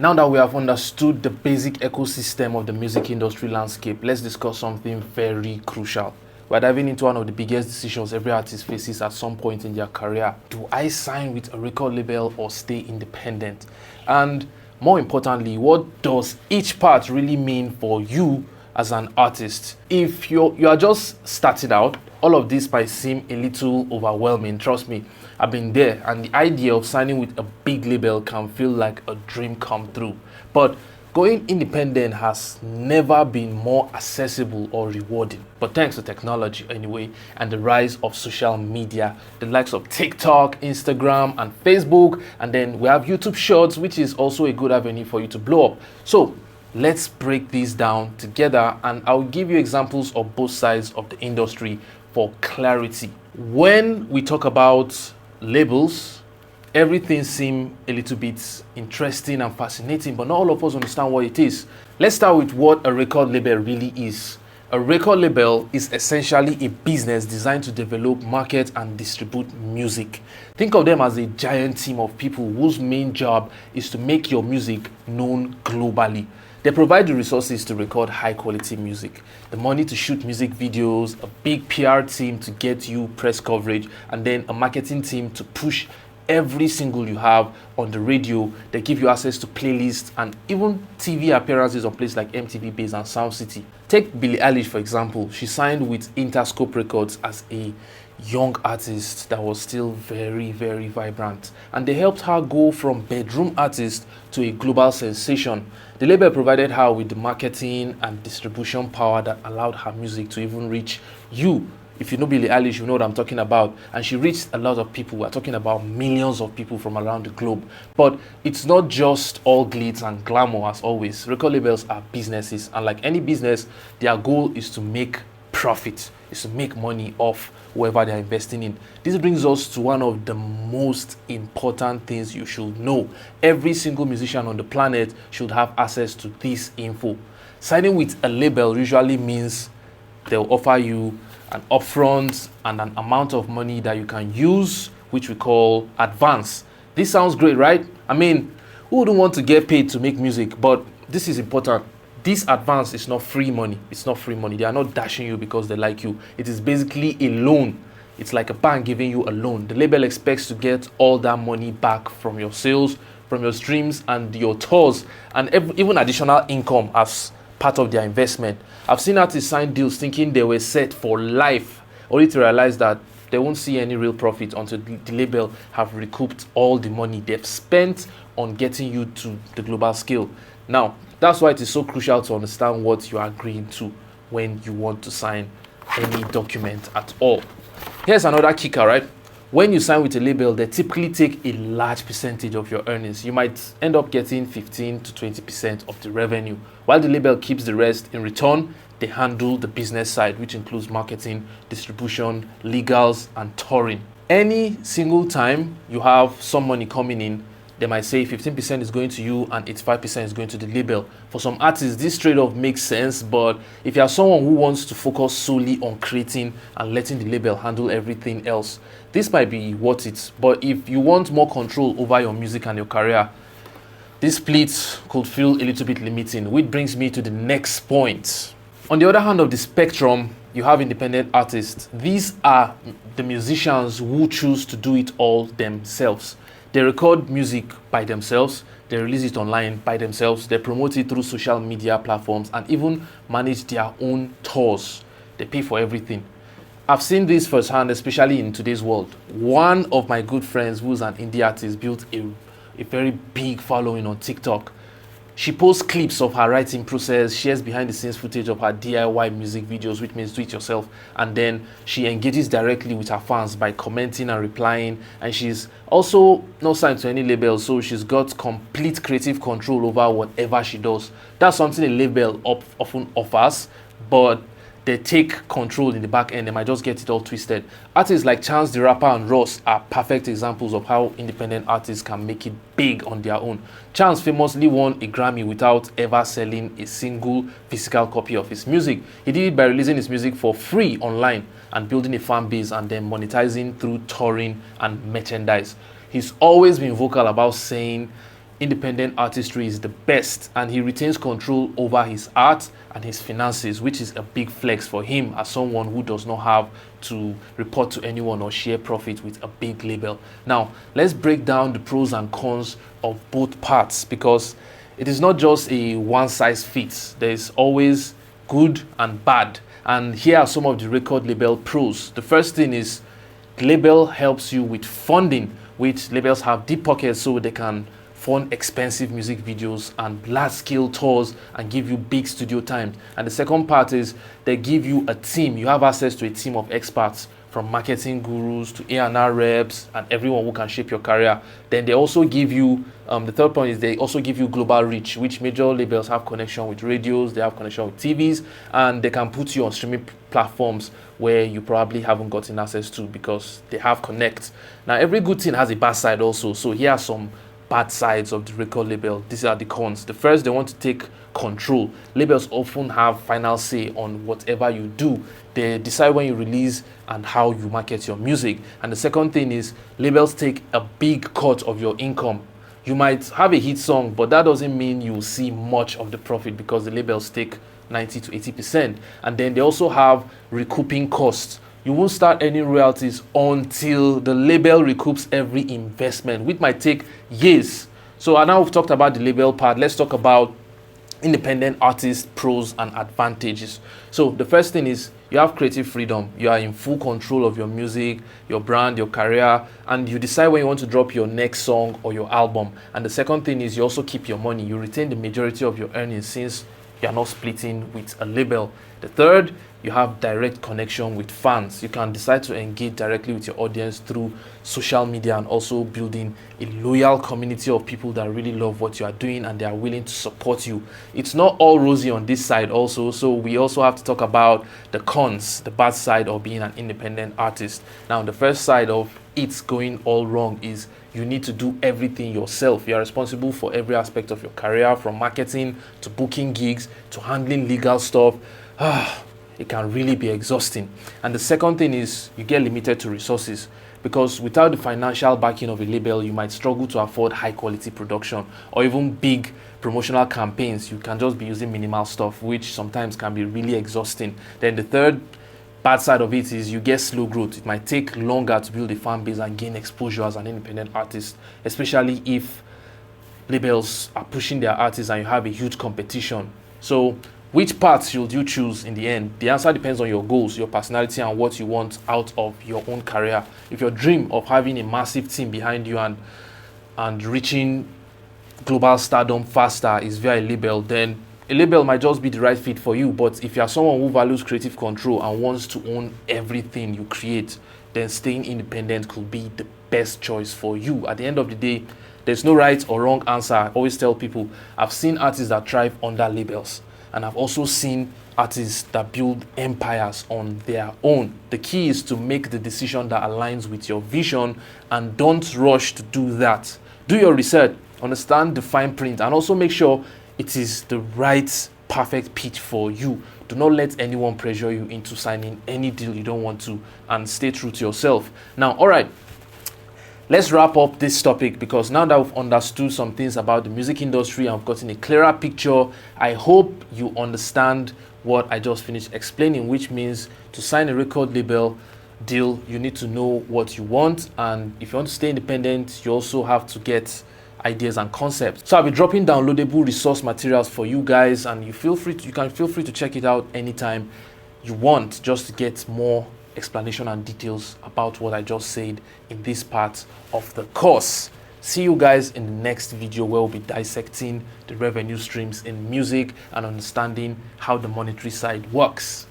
Now that we have understood the basic ecosystem of the music industry landscape, let's discuss something very crucial. We're diving into one of the biggest decisions every artist faces at some point in their career. Do I sign with a record label or stay independent? And more importantly, what does each part really mean for you as an artist? If you are just starting out, all of this might seem a little overwhelming. Trust me, I've been there, and the idea of signing with a big label can feel like a dream come true. But going independent has never been more accessible or rewarding. But thanks to technology anyway, and the rise of social media, the likes of TikTok, Instagram, and Facebook, and then we have YouTube Shorts, which is also a good avenue for you to blow up. So let's break these down together, and I'll give you examples of both sides of the industry for clarity. When we talk about labels, everything seems a little bit interesting and fascinating, but not all of us understand what it is. Let's start with what a record label really is. A record label is essentially a business designed to develop, market, and distribute music. Think of them as a giant team of people whose main job is to make your music known globally. They provide the resources to record high quality music, the money to shoot music videos, a big PR team to get you press coverage, and then a marketing team to push every single you have on the radio. They give you access to playlists and even TV appearances on places like MTV Base and Sound City. Take Billie Eilish for example. She signed with Interscope Records as a young artist that was still very vibrant, and they helped her go from bedroom artist to a global sensation. The label provided her with the marketing and distribution power that allowed her music to even reach you. If you know Billie Eilish, you know what I'm talking about. And she reached a lot of people. We're talking about millions of people from around the globe. But it's not just all glitz and glamour as always. Record labels are businesses. And like any business, their goal is to make profit, is to make money off whoever they're investing in. This brings us to one of the most important things you should know. Every single musician on the planet should have access to this info. Signing with a label usually means they'll offer you an upfront and an amount of money that you can use, which we call advance. This sounds great, right? I mean, who wouldn't want to get paid to make music? But this is important. This advance is not free money. It's not free money. They are not dashing you because they like you. It is basically a loan. It's like a bank giving you a loan. The label expects to get all that money back from your sales, from your streams and your tours, and even additional income as part of their investment. I've seen artists sign deals thinking they were set for life, only to realize that they won't see any real profit until the label have recouped all the money they've spent on getting you to the global scale. Now, that's why it is so crucial to understand what you are agreeing to when you want to sign any document at all. Here's another kicker, right? When you sign with a label, they typically take a large percentage of your earnings. You might end up getting 15 to 20% of the revenue, while the label keeps the rest. In return, they handle the business side, which includes marketing, distribution, legals, and touring. Any single time you have some money coming in, they might say 15% is going to you and 85% is going to the label. For some artists, this trade-off makes sense, but if you are someone who wants to focus solely on creating and letting the label handle everything else, this might be worth it. But if you want more control over your music and your career, this split could feel a little bit limiting, which brings me to the next point. On the other hand of the spectrum, you have independent artists. These are the musicians who choose to do it all themselves. They record music by themselves, they release it online by themselves, they promote it through social media platforms, and even manage their own tours. They pay for everything. I've seen this firsthand, especially in today's world. One of my good friends, who's an indie artist, built a very big following on TikTok. She posts clips of her writing process, shares behind the scenes footage of her DIY music videos, which means do it yourself, and then she engages directly with her fans by commenting and replying. And she's also not signed to any label, so she's got complete creative control over whatever she does. That's something a label often offers, but they take control in the back end. They might just get it all twisted. Artists like Chance the Rapper and Ross are perfect examples of how independent artists can make it big on their own. Chance famously won a Grammy without ever selling a single physical copy of his music. He did it by releasing his music for free online and building a fan base and then monetizing through touring and merchandise. He's always been vocal about saying independent artistry is the best, and he retains control over his art and his finances, which is a big flex for him as someone who does not have to report to anyone or share profit with a big label. Now, let's break down the pros and cons of both parts, because it is not just a one size fits. There's always good and bad. And here are some of the record label pros. The first thing is the label helps you with funding, which labels have deep pockets so they can fund expensive music videos and large-scale tours and give you big studio time. And the second part is they give you a team. You have access to a team of experts, from marketing gurus to A&R reps and everyone who can shape your career. Then they also give you, the third point is they also give you global reach, which major labels have connection with radios, they have connection with TVs, and they can put you on streaming platforms where you probably haven't gotten access to because they have connect. Now, every good thing has a bad side also. So here are some bad sides of the record label. These are the cons. The first, they want to take control. Labels often have final say on whatever you do. They decide when you release and how you market your music. And the second thing is labels take a big cut of your income. You might have a hit song, but that doesn't mean you will see much of the profit because the labels take 90 to 80%. And then they also have recouping costs. You won't start any royalties until the label recoups every investment, which might take years. So now we've talked about the label part. Let's talk about independent artist pros and advantages. So the first thing is you have creative freedom. You are in full control of your music, your brand, your career, and you decide when you want to drop your next song or your album. And the second thing is you also keep your money. You retain the majority of your earnings since you are not splitting with a label. The third, you have direct connection with fans. You can decide to engage directly with your audience through social media and also building a loyal community of people that really love what you are doing and they are willing to support you. It's not all rosy on this side also, so we also have to talk about the cons, the bad side of being an independent artist. Now, the first side of it's going all wrong is you need to do everything yourself. You are responsible for every aspect of your career, from marketing to booking gigs to handling legal stuff. It can really be exhausting. And the second thing is you get limited to resources, because without the financial backing of a label, you might struggle to afford high quality production or even big promotional campaigns. You can just be using minimal stuff, which sometimes can be really exhausting. Then the third bad side of it is you get slow growth. It might take longer to build a fan base and gain exposure as an independent artist, especially if labels are pushing their artists and you have a huge competition. So which path should you choose in the end? The answer depends on your goals, your personality, and what you want out of your own career. If your dream of having a massive team behind you and reaching global stardom faster is via a label, then a label might just be the right fit for you. But if you are someone who values creative control and wants to own everything you create, then staying independent could be the best choice for you. At the end of the day, there's no right or wrong answer. I always tell people, I've seen artists that thrive under labels, and I've also seen artists that build empires on their own. The key is to make the decision that aligns with your vision and don't rush to do that. Do your research, understand the fine print, and also make sure it is the right, perfect pitch for you. Do not let anyone pressure you into signing any deal you don't want to, and stay true to yourself. Now, all right, let's wrap up this topic, because now that we've understood some things about the music industry and I've gotten a clearer picture, I hope you understand what I just finished explaining, which means to sign a record label deal, you need to know what you want. And if you want to stay independent, you also have to get ideas and concepts. So I'll be dropping downloadable resource materials for you guys, and you can feel free to check it out anytime you want, just to get more explanation and details about what I just said in this part of the course. See you guys in the next video, where we'll be dissecting the revenue streams in music and understanding how the monetary side works.